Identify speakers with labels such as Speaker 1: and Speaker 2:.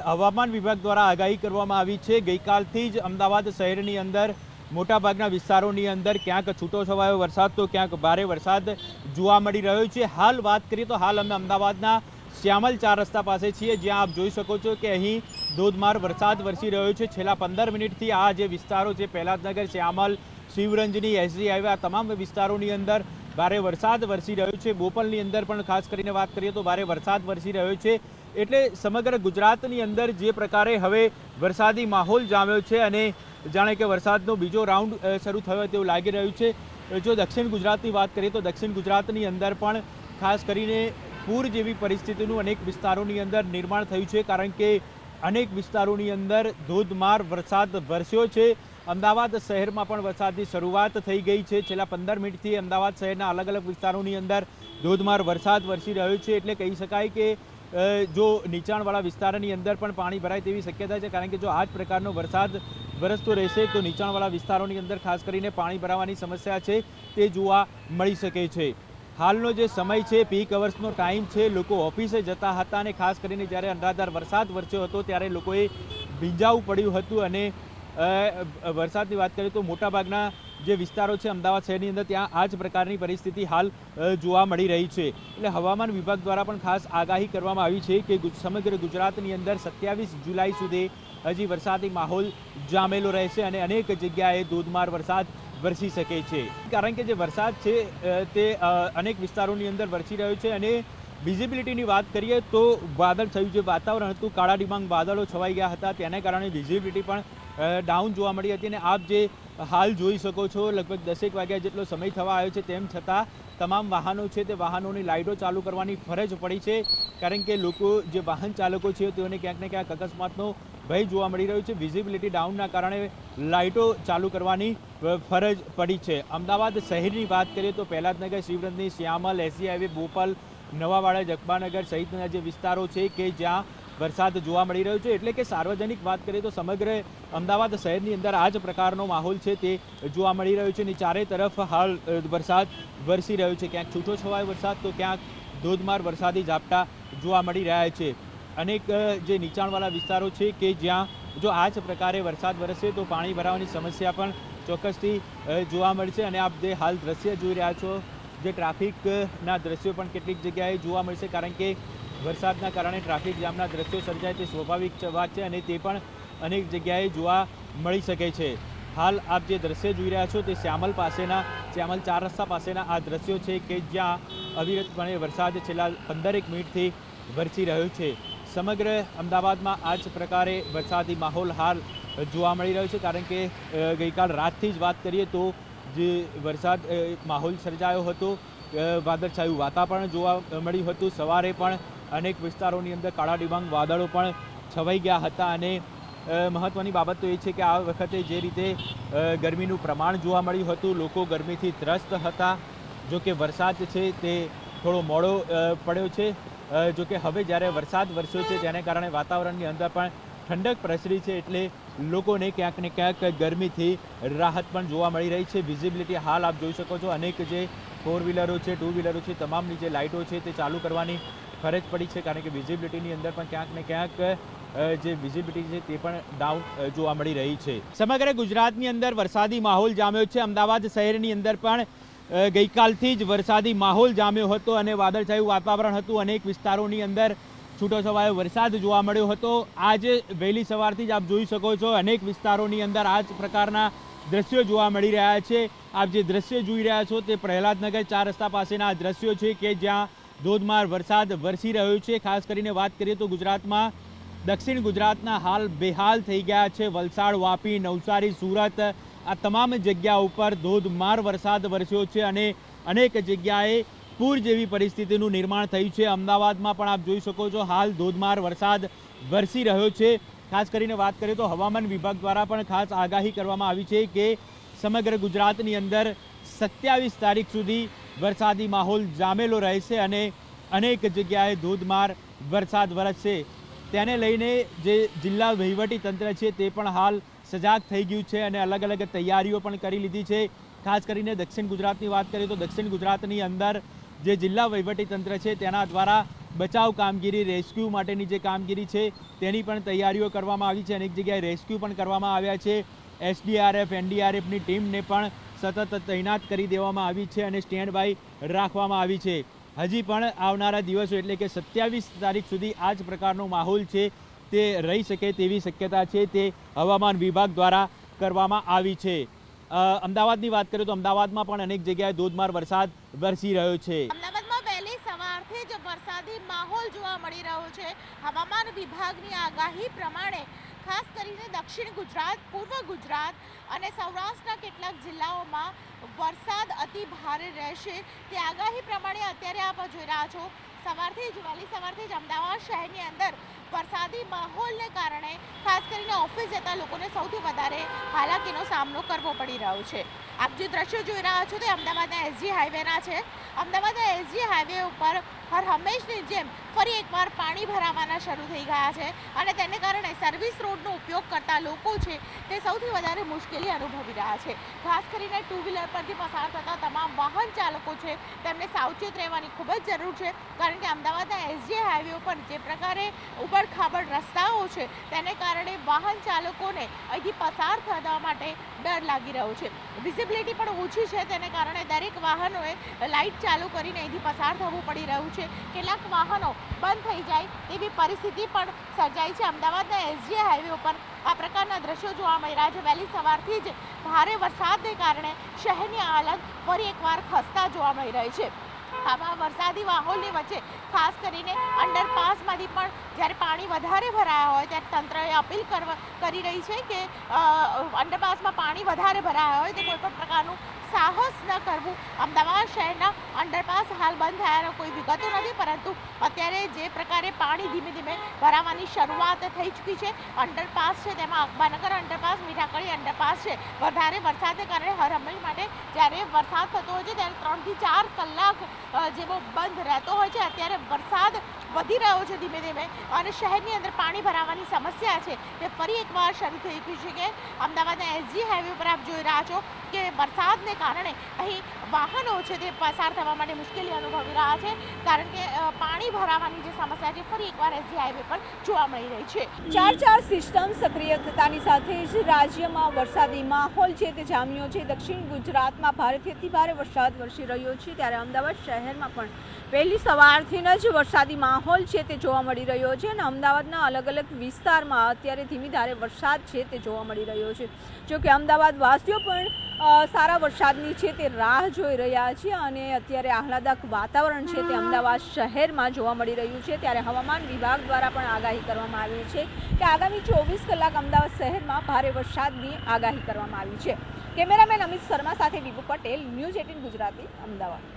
Speaker 1: હવામાન વિભાગ દ્વારા આગાહી કરવામાં આવી છે। ગઈકાલથી જ અમદાવાદ શહેરની અંદર મોટાભાગના વિસ્તારોની અંદર ક્યાંક છૂટોછવાયો વરસાદ તો ક્યાંક ભારે વરસાદ જોવા મળી રહ્યો છે। હાલ વાત કરીએ તો હાલ અમે અમદાવાદના શ્યામલ 4 રસ્તા પાસે છીએ, જ્યાં આપ જોઈ શકો છો કે અહીં ધોધમાર વરસાદ વરસી રહ્યો છે। છેલ્લા 15 મિનિટથી આ જે વિસ્તારો છે, પહેલાદનગર, શ્યામલ, શિવરંજની, એસજી હાઈવે, આ તમામ વિસ્તારોની અંદર ભારે વરસાદ વરસી રહ્યો છે। બોપલની અંદર પણ ખાસ કરીને વાત કરીએ તો ભારે વરસાદ વરસી રહ્યો છે। એટલે સમગ્ર ગુજરાતની અંદર જે પ્રકારે હવે વરસાદી માહોલ જામ્યો છે અને જાણે કે વરસાદનો બીજો રાઉન્ડ શરૂ થયો હોય તેવું લાગી રહ્યું છે। જો દક્ષિણ ગુજરાતની વાત કરીએ તો દક્ષિણ ગુજરાતની અંદર પણ ખાસ કરીને પૂર જેવી પરિસ્થિતિનું અનેક વિસ્તારોની અંદર નિર્માણ થયું છે, કારણ કે અનેક વિસ્તારોની અંદર ધોધમાર વરસાદ વરસ્યો છે। અમદાવાદ શહેરમાં પણ વરસાદની શરૂઆત થઈ ગઈ છે। છેલ્લા 15 મિનિટથી અમદાવાદ શહેરના અલગ અલગ વિસ્તારોની અંદર ધોધમાર વરસાદ વરસી રહ્યો છે। એટલે કહી શકાય કે જો નીચાણવાળા વિસ્તારની અંદર પણ પાણી ભરાય તેવી શક્યતા છે, કારણ કે જો આ જ પ્રકારનો વરસાદ વરસતો રહેશે તો નીચાણવાળા વિસ્તારોની અંદર ખાસ કરીને પાણી ભરાવાની સમસ્યા છે તે જોવા મળી શકે છે। હાલનો જે સમય છે, પીક અવર્સનો ટાઈમ છે, લોકો ઓફિસે જતા હતા અને ખાસ કરીને જ્યારે અનરાધાર વરસાદ વરસ્યો હતો ત્યારે લોકોએ ભીંજાવું પડ્યું હતું। અને વરસાદની વાત કરીએ તો મોટાભાગના જે વિસ્તારો છે અમદાવાદ શહેરની અંદર, ત્યાં આ જ પ્રકારની પરિસ્થિતિ હાલ જોવા મળી રહી છે। એટલે હવામાન વિભાગ દ્વારા પણ ખાસ આગાહી કરવામાં આવી છે કે સમગ્ર ગુજરાતની અંદર 27 જુલાઈ સુધી હજી વરસાદી માહોલ જામેલો રહેશે અને અનેક જગ્યાએ ધોધમાર વરસાદ વરસી શકે છે, કારણ કે જે વરસાદ છે તે અનેક વિસ્તારોની અંદર વરસી રહ્યો છે। અને વિઝિબિલિટીની વાત કરીએ તો વાદળછાયું જે વાતાવરણ હતું, કાળા ડિબાંગ વાદળો છવાઈ ગયા હતા, તેને કારણે વિઝિબિલિટી પણ ડાઉન જોવા મળી હતી। અને આપ જે હાલ જોઈ શકો છો, લગભગ 10 વાગ્યા જેટલો સમય થવા આવ્યો છે, તેમ છતાં તમામ વાહનો છે તે વાહનોની લાઇટો ચાલુ કરવાની ફરજ પડી છે, કારણ કે લોકો જે વાહન ચાલકો છે તેઓને ક્યાંક ને ક્યાંક અકસ્માતનો ભય જોવા મળી રહ્યો છે। વિઝિબિલિટી ડાઉનના કારણે લાઇટો ચાલુ કરવાની ફરજ પડી છે। અમદાવાદ શહેરની વાત કરીએ તો પહેલાદનગર, શિવરંજની, શ્યામલ, એસજી હાઈવે, બોપલ, નવાવાડા, જગબાનગર સહિતના જે વિસ્તારો છે કે જ્યાં વરસાદ જોવા મળી રહ્યો છે। એટલે કે સાર્વજનિક વાત કરીએ તો સમગ્ર અમદાવાદ શહેરની અંદર આ જ પ્રકારનો માહોલ છે તે જોવા મળી રહ્યો છે અને ચારે તરફ હાલ વરસાદ વરસી રહ્યો છે। ક્યાંક છૂટોછવાયો વરસાદ તો ક્યાંક ધોધમાર વરસાદી ઝાપટા જોવા મળી રહ્યા છે। અનેક જે નીચાણવાળા વિસ્તારો છે કે જ્યાં જો આ જ પ્રકારે વરસાદ વરસે તો પાણી ભરાવાની સમસ્યા પણ ચોક્કસથી જોવા મળશે। અને આપ જે હાલ દ્રશ્ય જોઈ રહ્યા છો, જે ટ્રાફિકના દ્રશ્યો પણ કેટલીક જગ્યાએ જોવા મળશે, કારણ કે વરસાદના કારણે ટ્રાફિક જામના દ્રશ્યો સર્જાય તે સ્વાભાવિક વાત છે અને તે પણ અનેક જગ્યાએ જોવા મળી શકે છે। હાલ આપ જે દ્રશ્ય જોઈ રહ્યા છો તે શ્યામલ 4 રસ્તા પાસેના આ દ્રશ્યો છે કે જ્યાં અવિરતપણે વરસાદ છેલ્લા 15 મિનિટથી વરસી રહ્યો છે। સમગ્ર અમદાવાદમાં આ જ પ્રકારે વરસાદી માહોલ હાલ જોવા મળી રહ્યો છે, કારણ કે ગઈકાલ રાતથી જ વાત કરીએ તો જે વરસાદ માહોલ સર્જાયો હતો, વાદળછાયું વાતાવરણ જોવા મળ્યું હતું। સવારે પણ અનેક વિસ્તારોની અંદર કાળા ડિબાંગ વાદળો પણ છવાઈ ગયા હતા। અને મહત્ત્વની બાબત તો એ છે કે આ વખતે જે રીતે ગરમીનું પ્રમાણ જોવા મળ્યું હતું, લોકો ગરમીથી ત્રસ્ત હતા। જો કે વરસાદ છે તે થોડો મોડો પડ્યો છે, જો કે હવે જ્યારે વરસાદ વરસ્યો છે તેને કારણે વાતાવરણની અંદર પણ ઠંડક પ્રસરી છે, એટલે લોકોને ક્યાંક ને ક્યાંક ગરમીથી રાહત પણ જોવા મળી રહી છે। વિઝિબિલિટી હાલ આપ જોઈ શકો છો, અનેક જે 4 વ્હીલરો છે, 2 વ્હીલરો છે, તમામની જે લાઇટો છે તે ચાલુ કરવાની ફરજ પડી છે, કારણ કે વિઝિબિલિટીની અંદર પણ ક્યાંક ને ક્યાંક જે વિઝિબિલિટી છે તે પણ ડાઉન જોવા મળી રહી છે। સમગ્ર ગુજરાતની અંદર વરસાદી માહોલ જામ્યો છે। અમદાવાદ શહેરની અંદર પણ ગઈકાલથી જ વરસાદી માહોલ જામ્યો હતો અને વાદળછાયું વાતાવરણ હતું। અનેક વિસ્તારોની અંદર છૂટોછવાયો વરસાદ જોવા મળ્યો હતો। આજે વહેલી સવારથી જ આપ જોઈ શકો છો, અનેક વિસ્તારોની અંદર આ જ પ્રકારના દ્રશ્યો જોવા મળી રહ્યા છે। આપ જે દ્રશ્ય જોઈ રહ્યા છો તે પ્રહલાદનગર 4 રસ્તા પાસેના દ્રશ્યો છે કે જ્યાં ધોધમાર વરસાદ વરસી રહ્યો છે। ખાસ કરીને વાત કરીએ તો ગુજરાતમાં દક્ષિણ ગુજરાતના હાલ બેહાલ થઈ ગયા છે। વલસાડ, વાપી, નવસારી, સુરત, આ તમામ જગ્યા ઉપર ધોધમાર વરસાદ વરસ્યો છે અને અનેક જગ્યાએ પૂર જેવી પરિસ્થિતિનું નિર્માણ થયું છે। અમદાવાદમાં પણ આપ જોઈ શકો છો, હાલ ધોધમાર વરસાદ વરસી રહ્યો છે। ખાસ કરીને વાત કરીએ તો હવામાન વિભાગ દ્વારા પણ ખાસ આગાહી કરવામાં આવી છે કે સમગ્ર ગુજરાતની અંદર 27 તારીખ સુધી વરસાદી માહોલ જામેલો રહેશે અને અનેક જગ્યાએ ધોધમાર વરસાદ વરસશે। તેને લઈને જે જિલ્લા વહીવટી તંત્ર છે તે પણ હાલ સજાગ થઈ ગયું છે અને અલગ અલગ તૈયારીઓ પણ કરી લીધી છે। ખાસ કરીને દક્ષિણ ગુજરાતની વાત કરીએ તો દક્ષિણ ગુજરાતની અંદર જે જિલ્લા વહીવટી તંત્ર છે તેના દ્વારા બચાવ કામગીરી, રેસ્ક્યુ માટેની જે કામગીરી છે તેની પણ તૈયારીઓ કરવામાં આવી છે. અનેક જગ્યાએ રેસ્ક્યુ પણ કરવામાં આવ્યા છે. SDRF, NDRFની ટીમને પણ સતત તૈનાત કરી દેવામાં આવી છે અને સ્ટેન્ડ બાય રાખવામાં આવી છે. હજી પણ આવનારા દિવસો એટલે કે 27 તારીખ સુધી આ જ પ્રકારનો માહોલ છે તે રહી શકે તેવી શક્યતા છે તે હવામાન વિભાગ દ્વારા કરવામાં આવી છે. અમદાવાદની વાત કરીએ તો અમદાવાદમાં પણ અનેક જગ્યાએ ધોધમાર વરસાદ વરસી રહ્યો છે.
Speaker 2: અમદાવાદમાં વહેલી સવારથી જ વરસાદી માહોલ જોવા મળી રહ્યો છે. હવામાન વિભાગની આગાહી પ્રમાણે ખાસ કરીને દક્ષિણ ગુજરાત, પૂર્વ ગુજરાત અને સૌરાષ્ટ્રના કેટલાક જિલ્લાઓમાં વરસાદ અતિ ભારે રહેશે તે આગાહી પ્રમાણે અત્યારે આપ જોઈ રહ્યા છો. સવારથી જ વહેલી સવારથી જ અમદાવાદ શહેરની અંદર વરસાદી માહોલને કારણે ખાસ કરીને ઓફિસ જતા લોકોને સૌથી વધારે હાલાકીનો સામનો કરવો પડી રહ્યો છે. આપ જે દ્રશ્યો જોઈ રહ્યા છો તે અમદાવાદના SG હાઈવેના છે. અમદાવાદના SG હાઈવે ઉપર હર હંમેશની જેમ ફરી એકવાર પાણી ભરાવાના શરૂ થઈ ગયા છે અને તેને કારણે સર્વિસ રોડનો ઉપયોગ કરતા લોકો છે તે સૌથી વધારે મુશ્કેલી અનુભવી રહ્યા છે. ખાસ કરીને ટુ વ્હીલર પરથી પસાર થતા તમામ વાહન ચાલકો છે તેમને સાવચેત રહેવાની ખૂબ જ જરૂર છે, કારણ કે અમદાવાદના SG હાઈવે ઉપર જે પ્રકારે ઉબડ-ખાબડ રસ્તાઓ છે તેને કારણે વાહન ચાલકોને અહીંથી પસાર થવા માટે ડર લાગી રહ્યો છે. વિઝિબિલિટી પણ ઓછી છે, તેને કારણે દરેક વાહનોએ લાઇટ ચાલુ કરીને અહીંથી પસાર થવું પડી રહ્યું છે. કેટલાક વાહનો બંધ થઈ જાય તેવી પરિસ્થિતિ પણ સર્જાઈ છે. અમદાવાદના SG હાઈવે ઉપર આ પ્રકારના દ્રશ્યો જોવા મળી રહ્યા છે. વહેલી સવારથી જ ભારે વરસાદને કારણે શહેરની હાલત ફરી એકવાર ખસ્તા જોવા મળી રહી છે. આવા વરસાદી માહોલની વચ્ચે ખાસ કરીને અંડરપાસમાંથી પણ જ્યારે પાણી વધારે ભરાયા હોય ત્યારે તંત્રએ અપીલ કરી રહી છે કે અંડરપાસમાં પાણી વધારે ભરાયા હોય તો કોઈ પણ પ્રકારનું સાહસ ન કરવું. અમદાવાદ શહેરના અંડરપાસ હાલ બંધ થયાનો કોઈ વિગતો નથી, પરંતુ અત્યારે જે પ્રકારે પાણી ધીમે ધીમે ભરાવાની શરૂઆત થઈ ચૂકી છે. અંડરપાસ છે તેમાં અકબાનગર અંડરપાસ, મીઠાકડી અંડરપાસ છે. વધારે વરસાદને કારણે હર હંમેશ માટે જ્યારે વરસાદ થતો હોય છે ત્યારે 3 થી 4 કલાક જેવો બંધ રહેતો હોય છે. અત્યારે વરસાદ વધી રહ્યો છે ધીમે ધીમે અને શહેરની અંદર પાણી ભરાવાની સમસ્યા છે તે ફરી એકવાર શરૂ થઈ ગઈ છે કે અમદાવાદના SG હાઈવે પર આપ જોઈ રહ્યા છો કે વરસાદને કારણે અહીં વાહનો છે તે પસાર થવા માટે મુશ્કેલી અનુભવી રહ્યા છે, કારણ કે પાણી ભરાવાની જે સમસ્યા છે ફરી એકવાર SG હાઈવે પર જોવા મળી રહી છે.
Speaker 3: 4 સિસ્ટમ સક્રિય થતાની સાથે જ રાજ્યમાં વરસાદી માહોલ છે તે જામ્યો છે. દક્ષિણ ગુજરાતમાં ભારેથી અતિ ભારે વરસાદ વરસી રહ્યો છે, ત્યારે અમદાવાદ શહેરમાં પણ વહેલી સવારથી જ વરસાદી માહોલ છે તે જોવા મળી રહ્યો છે અને અમદાવાદના અલગ અલગ વિસ્તારમાં અત્યારે ધીમી ધારે વરસાદ છે તે જોવા મળી રહ્યો છે. જો કે અમદાવાદ વાસીઓ પણ સારા વરસાદની છે તે રાહ જોઈ રહ્યા છે અને અત્યારે આહલાદક વાતાવરણ છે તે અમદાવાદ શહેરમાં જોવા મળી રહ્યું છે. ત્યારે હવામાન વિભાગ દ્વારા પણ આગાહી કરવામાં આવી છે કે આગામી 24 કલાક અમદાવાદ શહેરમાં ભારે વરસાદની આગાહી કરવામાં આવી છે. કેમેરામેન અમિત શર્મા સાથે વિભુ પટેલ, ન્યૂઝ 18 ગુજરાતી, અમદાવાદ.